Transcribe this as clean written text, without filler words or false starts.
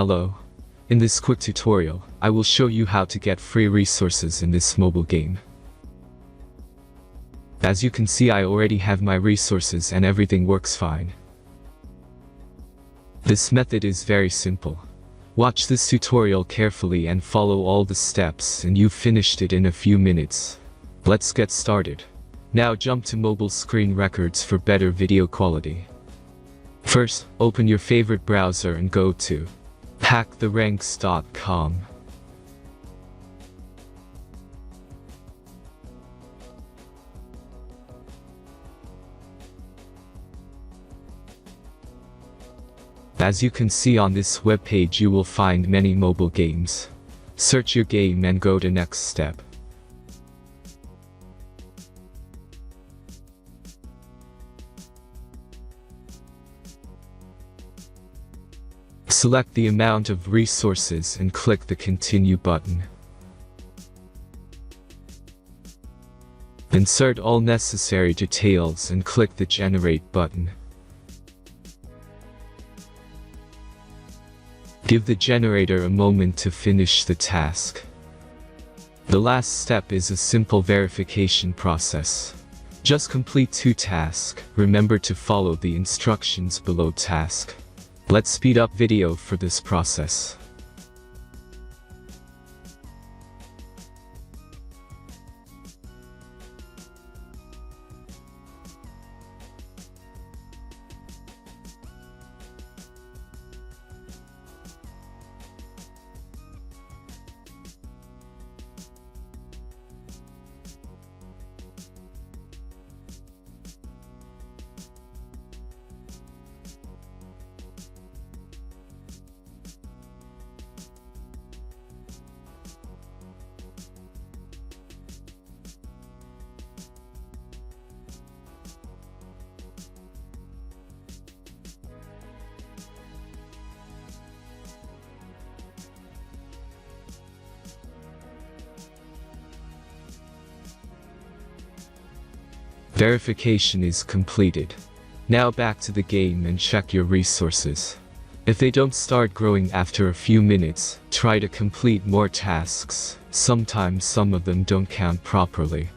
Hello. In this quick tutorial, I will show you how to get free resources in this mobile game. As you can see, I already have my resources and everything works fine. This method is very simple. Watch this tutorial carefully and follow all the steps and you've finished it in a few minutes. Let's get started. Now jump to mobile screen records for better video quality. First, open your favorite browser and go to hacktheranks.com. As you can see on this webpage, you will find many mobile games. Search your game and go to next step. Select the amount of resources and click the Continue button. Insert all necessary details and click the Generate button. Give the generator a moment to finish the task. The last step is a simple verification process. Just complete 2 tasks. Remember to follow the instructions below task. Let's speed up video for this process. Verification is completed. Now back to the game and check your resources. If they don't start growing after a few minutes, try to complete more tasks. Sometimes some of them don't count properly.